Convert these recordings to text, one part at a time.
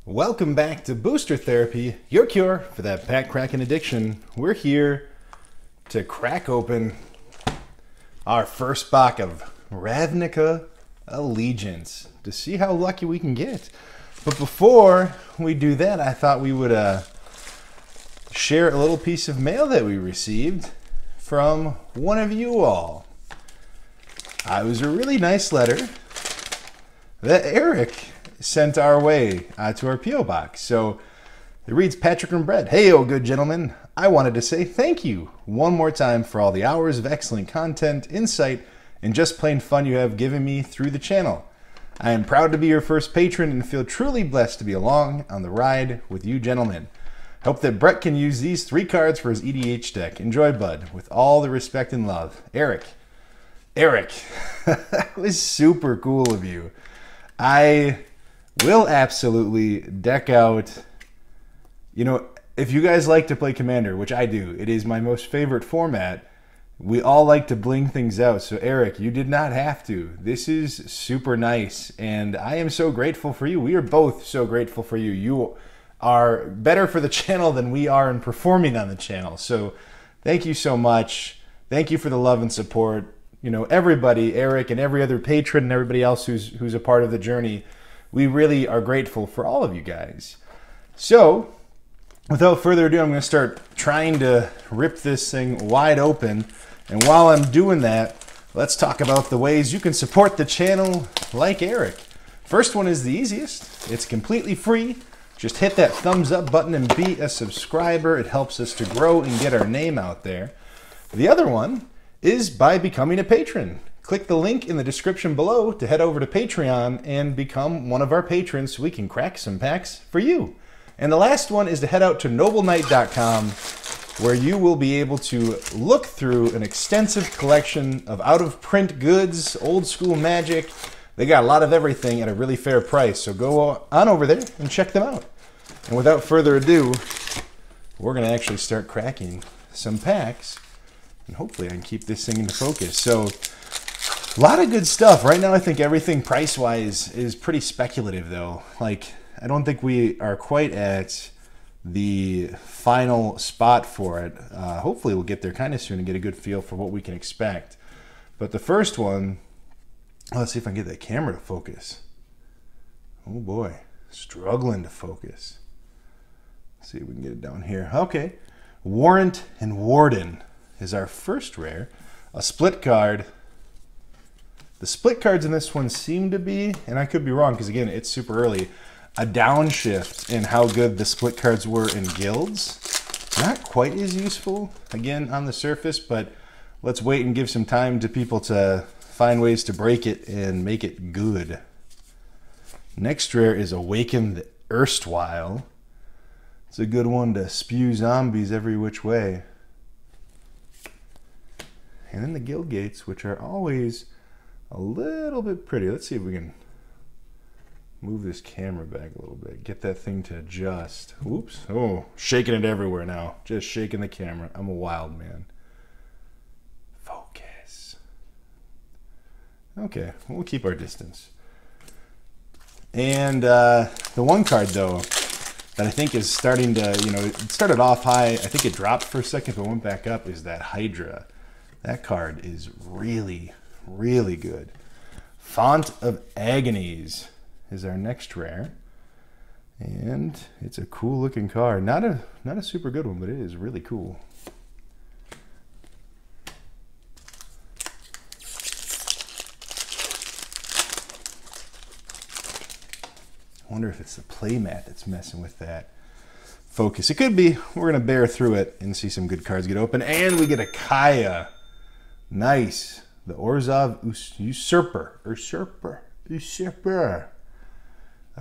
Welcome back to Booster Therapy, your cure for that pack cracking addiction. We're here to crack open our first box of Ravnica Allegiance to see how lucky we can get. But before we do that, I thought we would share a little piece of mail that we received from one of you all. It was a really nice letter that Eric sent our way to our P.O. box. So it reads, Patrick and Bread. Hey, oh good gentlemen. I wanted to say thank you one more time for all the hours of excellent content, insight, and just plain fun you have given me through the channel. I am proud to be your first patron and feel truly blessed to be along on the ride with you gentlemen. Hope that Brett can use these 3 cards for his EDH deck. Enjoy, bud. With all the respect and love. Eric, that was super cool of you. I will absolutely deck out, if you guys like to play Commander, which I do, it is my most favorite format. We all like to bling things out. So Eric, you did not have to. This is super nice, and I am so grateful for you. We are both so grateful for you. You are better for the channel than we are in performing on the channel. So thank you so much. Thank you for the love and support. Everybody, Eric and every other patron and everybody else who's a part of the journey, we really are grateful for all of you guys. So, without further ado, I'm going to start trying to rip this thing wide open. And while I'm doing that, let's talk about the ways you can support the channel like Eric. First one is the easiest. It's completely free. Just hit that thumbs up button and be a subscriber. It helps us to grow and get our name out there. The other one is by becoming a patron. Click the link in the description below to head over to Patreon and become one of our patrons so we can crack some packs for you. And the last one is to head out to nobleknight.com, where you will be able to look through an extensive collection of out-of-print goods, old school magic. They got a lot of everything at a really fair price, so go on over there and check them out. And without further ado, we're going to actually start cracking some packs, and hopefully I can keep this thing into focus. So, a lot of good stuff. Right now, I think everything price-wise is pretty speculative, though. I don't think we are quite at the final spot for it. Hopefully, we'll get there kind of soon and get a good feel for what we can expect. But the first one, let's see if I can get that camera to focus. Oh, boy. Struggling to focus. Let's see if we can get it down here. Okay. Warrant and Warden is our first rare. A split card. The split cards in this one seem to be, and I could be wrong because again, it's super early, a downshift in how good the split cards were in guilds. Not quite as useful, again, on the surface, but let's wait and give some time to people to find ways to break it and make it good. Next rare is Awaken the Erstwhile. It's a good one to spew zombies every which way. And then the guild gates, which are always a little bit pretty. Let's see if we can move this camera back a little bit. Get that thing to adjust. Oops. Oh, shaking it everywhere now. Just shaking the camera. I'm a wild man. Focus. Okay, we'll keep our distance. And the one card, though, that I think is starting to, it started off high. I think it dropped for a second, but went back up, is that Hydra. That card is really, really good. Font of Agonies is our next rare. And it's a cool looking card. Not a super good one, but it is really cool. I wonder if it's the playmat that's messing with that focus. It could be. We're going to bear through it and see some good cards get open. And we get a Kaya. Nice. The Orzhov Usurper. A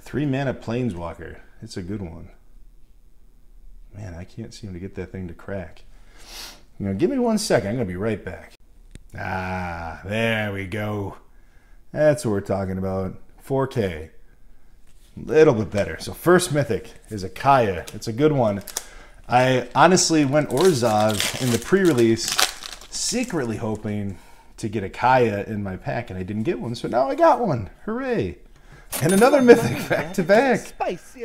3-mana Planeswalker. It's a good one. Man, I can't seem to get that thing to crack. Give me 1 second. I'm going to be right back. Ah, there we go. That's what we're talking about. 4K. A little bit better. So first Mythic is a Kaya. It's a good one. I honestly went Orzhov in the pre-release secretly hoping to get a Kaya in my pack, and I didn't get one, so now I got one. Hooray. And another mythic back to back.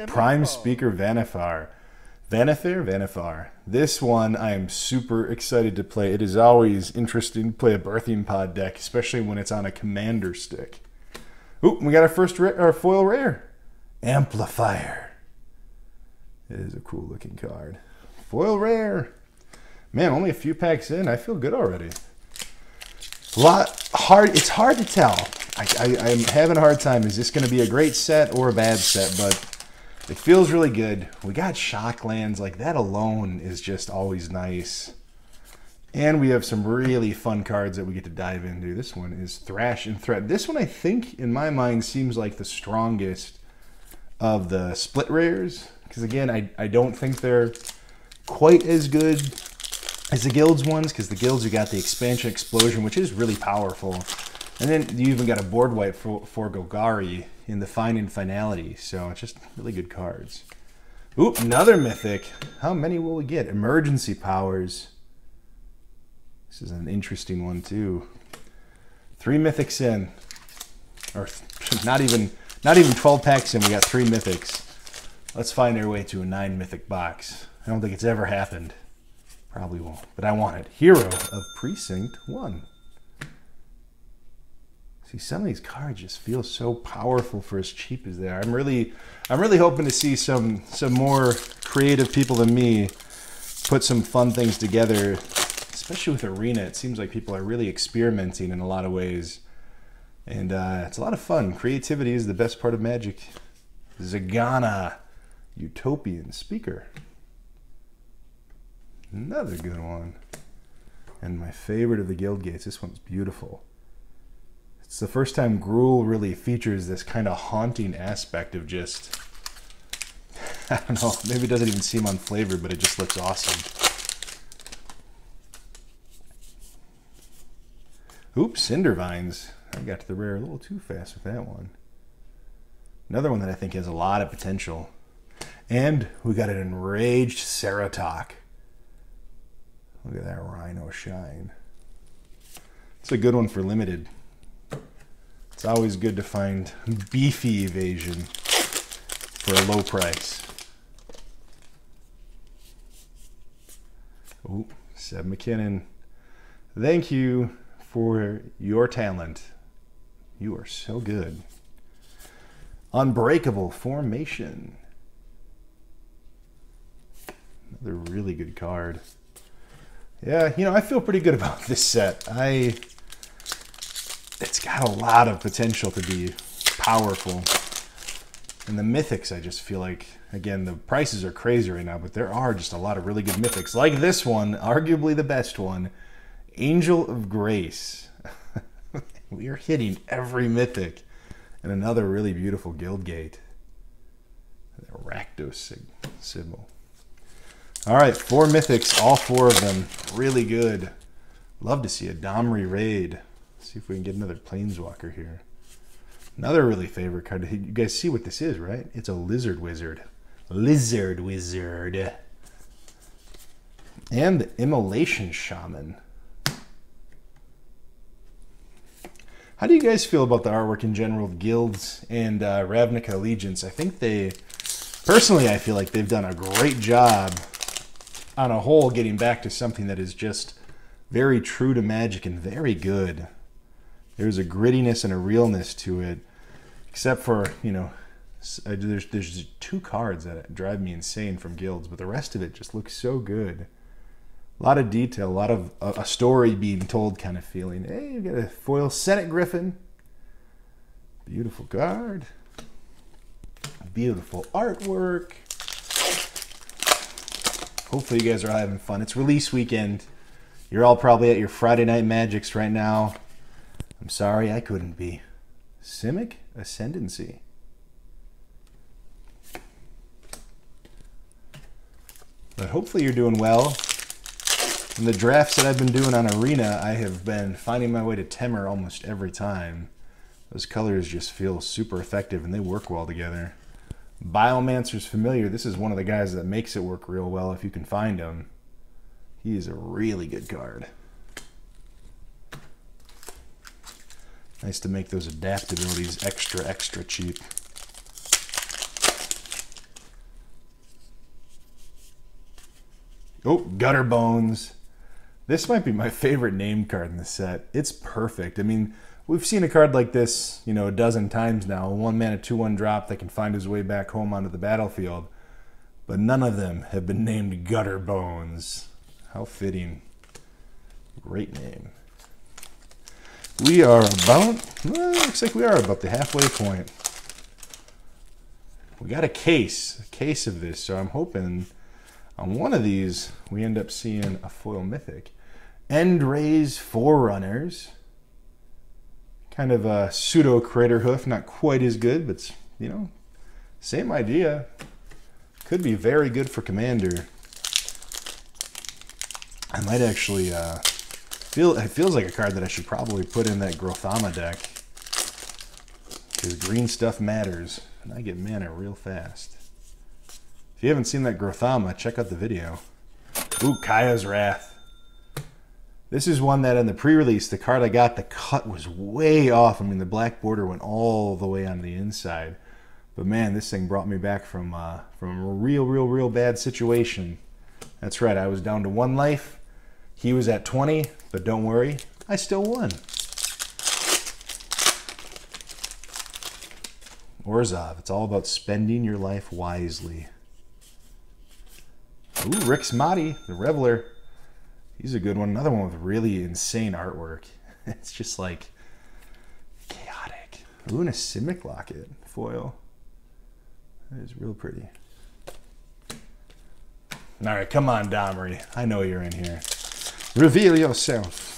Prime Speaker Vanifar. Vanifar. This one I am super excited to play. It is always interesting to play a Birthing Pod deck, especially when it's on a commander stick. Ooh, we got our first foil rare. Amplifier. It is a cool looking card. Foil rare. Man, only a few packs in. I feel good already. It's hard to tell. I'm having a hard time. Is this going to be a great set or a bad set? But it feels really good. We got Shocklands. Like, that alone is just always nice. And we have some really fun cards that we get to dive into. This one is Thrash and Threat. This one, I think, in my mind, seems like the strongest of the split rares. Because, again, I don't think they're quite as good as the Guilds ones. Because the Guilds, you got the Expansion Explosion, which is really powerful. And then you even got a board wipe for Golgari in the Find and Finality. So it's just really good cards. Oop, another mythic. How many will we get? Emergency Powers. This is an interesting one too. 3 mythics in. Or not even 12 packs in, we got 3 mythics. Let's find our way to a 9 mythic box. I don't think it's ever happened. Probably won't, but I want it. Hero of Precinct 1. See, some of these cards just feel so powerful for as cheap as they are. I'm really hoping to see some more creative people than me put some fun things together, especially with Arena. It seems like people are really experimenting in a lot of ways, and it's a lot of fun. Creativity is the best part of Magic. Zagana, Utopian Speaker. Another good one. And my favorite of the Guild Gates. This one's beautiful. It's the first time Gruul really features this kind of haunting aspect of just, I don't know, maybe it doesn't even seem unflavored, but it just looks awesome. Oops, Cindervines. I got to the rare a little too fast with that one. Another one that I think has a lot of potential. And we got an Enraged Ceratok. Look at that Rhino shine. It's a good one for limited. It's always good to find beefy evasion for a low price. Oh, Seb McKinnon. Thank you for your talent. You are so good. Unbreakable Formation. Another really good card. Yeah, you know, I feel pretty good about this set. It's got a lot of potential to be powerful. And the mythics, I just feel like, again, the prices are crazy right now, but there are just a lot of really good mythics. Like this one, arguably the best one, Angel of Grace. We are hitting every mythic. And another really beautiful Guild Gate. The Rakdos symbol. All right, 4 mythics, all 4 of them. Really good. Love to see a Domri raid. See if we can get another Planeswalker here. Another really favorite card. You guys see what this is, right? It's a Lizard Wizard. Lizard Wizard. And the Immolation Shaman. How do you guys feel about the artwork in general of Guilds and Ravnica Allegiance? I think personally, I feel like they've done a great job on a whole getting back to something that is just very true to Magic and very good. There's a grittiness and a realness to it, except for, you know, there's 2 cards that drive me insane from Guilds, but the rest of it just looks so good. A lot of detail, a lot of a story being told kind of feeling. Hey, you got a foil Senate Griffin. Beautiful card. Beautiful artwork. Hopefully you guys are having fun. It's release weekend. You're all probably at your Friday night magics right now. I'm sorry I couldn't be. Simic Ascendancy. But hopefully you're doing well. In the drafts that I've been doing on Arena, I have been finding my way to Temur almost every time. Those colors just feel super effective and they work well together. Biomancer's Familiar. This is one of the guys that makes it work real well if you can find him. He is a really good card. Nice to make those adaptabilities extra, extra cheap. Oh, Gutter Bones. This might be my favorite name card in the set. It's perfect. I mean, we've seen a card like this, you know, a dozen times now. A 1-mana 2/1 drop that can find his way back home onto the battlefield. But none of them have been named Gutter Bones. How fitting. Great name. We are about, well, looks like we are about the halfway point. We got a case of this, so I'm hoping on one of these we end up seeing a foil mythic. End-Raze Forerunners. Kind of a pseudo Crater Hoof, not quite as good, but, you know, same idea. Could be very good for Commander. I might actually it feels like a card that I should probably put in that Grothama deck, because green stuff matters, and I get mana real fast. If you haven't seen that Grothama, check out the video. Ooh, Kaya's Wrath. This is one that in the pre-release, the card I got, the cut was way off. I mean, the black border went all the way on the inside. But man, this thing brought me back from a real bad situation. That's right, I was down to 1 life. He was at 20, but don't worry, I still won. Orzhov, it's all about spending your life wisely. Ooh, Rick Smotty, the Reveler. He's a good one. Another one with really insane artwork. It's just like chaotic. Ooh, and a Simic Locket foil. That is real pretty. All right, come on, Domri. I know you're in here. Reveal yourself.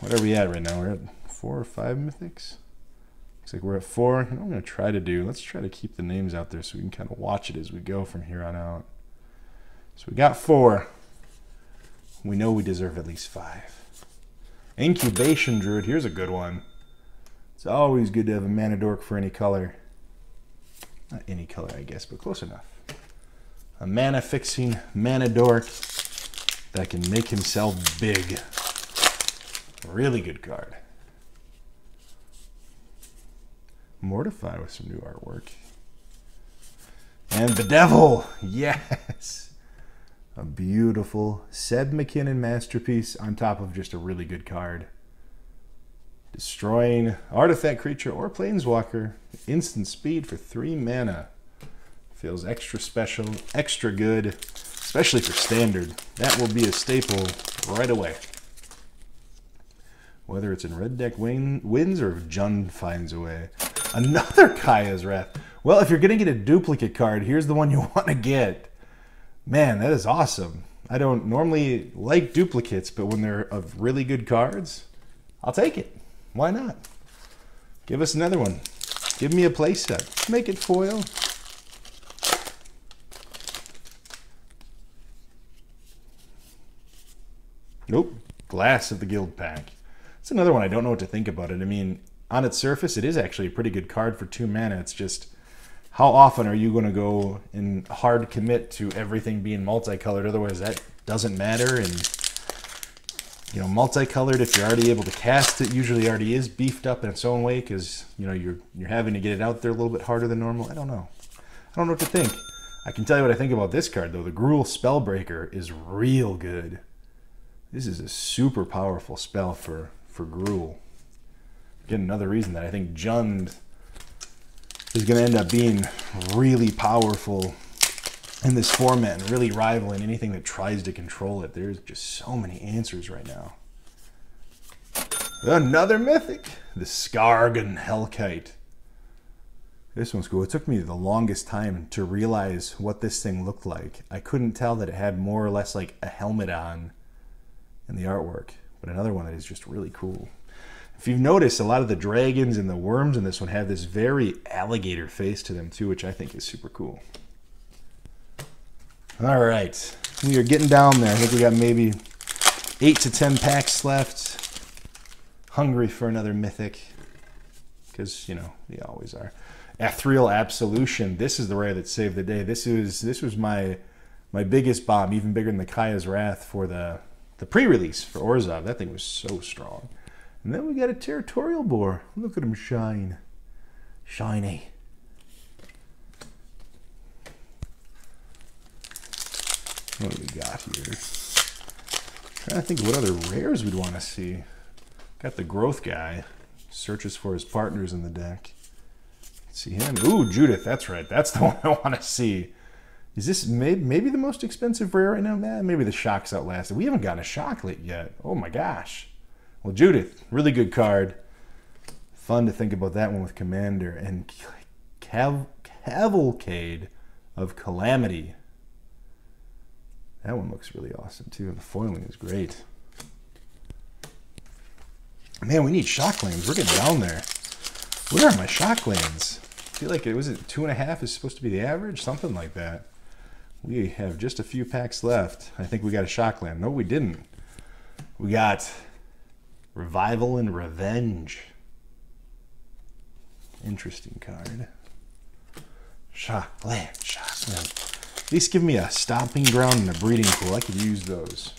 What are we at right now? We're at 4 or 5 mythics? Looks like we're at 4. You know what I'm going to try to do? Let's try to keep the names out there so we can kind of watch it as we go from here on out. So we got 4. We know we deserve at least 5. Incubation Druid. Here's a good one. It's always good to have a mana dork for any color. Not any color, I guess, but close enough. A mana-fixing mana dork that can make himself big. Really good card. Mortify with some new artwork. And the Devil! Yes! A beautiful Seb McKinnon masterpiece on top of just a really good card. Destroying artifact creature or planeswalker. Instant speed for 3 mana. Feels extra special, extra good, especially for standard. That will be a staple right away. Whether it's in red deck wins or if Jund finds a way. Another Kaya's Wrath. Well, if you're going to get a duplicate card, here's the one you want to get. Man, that is awesome. I don't normally like duplicates, but when they're of really good cards, I'll take it. Why not? Give us another one. Give me a playset. Make it foil. Nope. Glass of the Guild Pack. It's another one I don't know what to think about it. I mean, on its surface, it is actually a pretty good card for 2 mana. It's just, how often are you going to go in hard commit to everything being multicolored? Otherwise, that doesn't matter. And, you know, multicolored, if you're already able to cast it, usually already is beefed up in its own way because, you know, you're having to get it out there a little bit harder than normal. I don't know. I don't know what to think. I can tell you what I think about this card, though. The Gruul Spellbreaker is real good. This is a super powerful spell for Gruul. Again, another reason that I think Jund is going to end up being really powerful in this format and really rivaling anything that tries to control it. There's just so many answers right now. Another mythic, the Skargan Hellkite. This one's cool. It took me the longest time to realize what this thing looked like. I couldn't tell that it had more or less like a helmet on in the artwork, but another one that is just really cool. If you've noticed, a lot of the dragons and the worms in this one have this very alligator face to them too, which I think is super cool. All right, we are getting down there. I think we got maybe 8 to 10 packs left. Hungry for another mythic, because, you know, we always are. Ethereal Absolution. This is the rare that saved the day. This was my biggest bomb, even bigger than the Kaya's Wrath for the pre-release for Orzhov. That thing was so strong. And then we got a Territorial Boar. Look at him shine. Shiny. What do we got here? Trying to think of what other rares we'd want to see. Got the Growth guy. Searches for his partners in the deck. See him. Ooh, Judith. That's right. That's the one I want to see. Is this maybe the most expensive rare right now? Maybe the Shock's outlasted. We haven't gotten a Shocklet yet. Oh my gosh. Well, Judith, really good card. Fun to think about that one with Commander. And Cavalcade of Calamity. That one looks really awesome too. The foiling is great. Man, we need Shocklands. We're getting down there. Where are my Shocklands? I feel like it was 2.5 is supposed to be the average, something like that. We have just a few packs left. I think we got a Shockland. No, we didn't. We got Revival and Revenge. Interesting card. Shockland, Shockland. At least give me a stomping ground and a breeding pool. I could use those.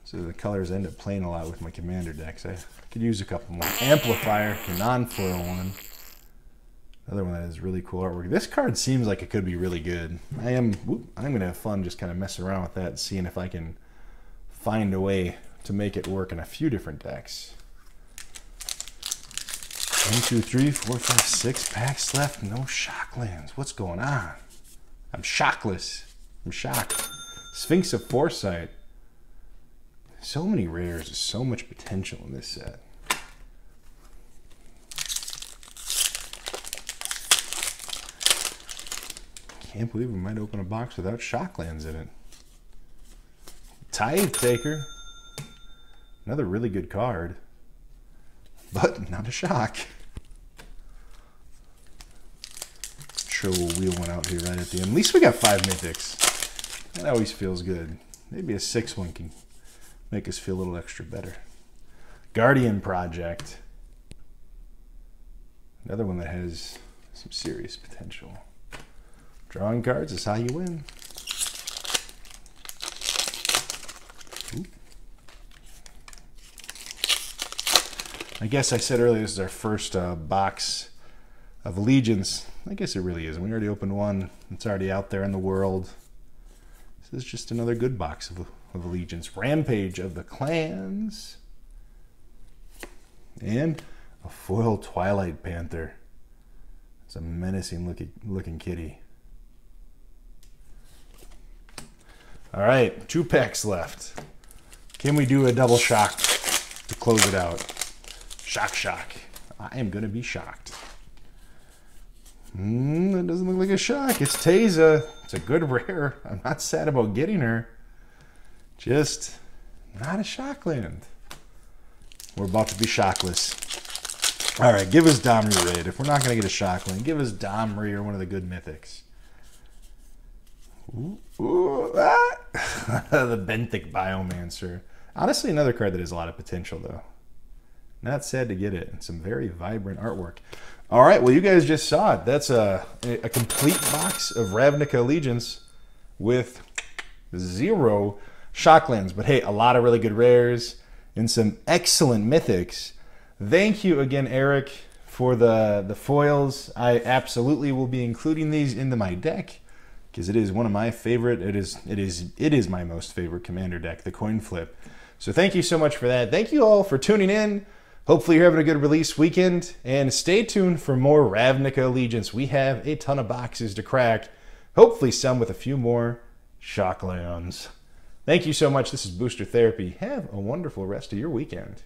So the colors end up playing a lot with my Commander decks. I could use a couple more. Amplifier, the non-foil one. Another one that has really cool artwork. This card seems like it could be really good. I'm going to have fun just kind of messing around with that, seeing if I can find a way to make it work in a few different decks. 1, 2, 3, 4, 5, 6 packs left. No Shocklands. What's going on? I'm shockless. I'm shocked. Sphinx of Foresight. So many rares. There's so much potential in this set. Can't believe we might open a box without Shocklands in it. Tithe Taker. Another really good card. But not a shock. Sure, we'll wheel one out here right at the end. At least we got 5 mythics. That always feels good. Maybe a 6th one can make us feel a little extra better. Guardian Project. Another one that has some serious potential. Drawing cards is how you win. Ooh. I guess I said earlier this is our first box of Allegiance. I guess it really is. We already opened one. It's already out there in the world. This is just another good box of Allegiance. Rampage of the Clans. And a foil Twilight Panther. It's a menacing looking kitty. All right, 2 packs left. Can we do a double shock to close it out? Shock. I am going to be shocked. That doesn't look like a shock. It's Taza. It's a good rare. I'm not sad about getting her. Just not a Shockland. We're about to be shockless. All right, give us Domri Raid. If we're not going to get a Shockland, give us Domri or one of the good mythics. The Benthic Biomancer. Honestly, another card that has a lot of potential, though. Not sad to get it. And some very vibrant artwork. All right, well, you guys just saw it. That's a complete box of Ravnica Allegiance with 0 Shocklands. But hey, a lot of really good rares and some excellent mythics. Thank you again, Eric, for the foils. I absolutely will be including these into my deck because it is one of my favorite. It is my most favorite Commander deck, the Coin Flip. So thank you so much for that. Thank you all for tuning in. Hopefully you're having a good release weekend, and stay tuned for more Ravnica Allegiance. We have a ton of boxes to crack, hopefully some with a few more Shocklands. Thank you so much. This is Booster Therapy. Have a wonderful rest of your weekend.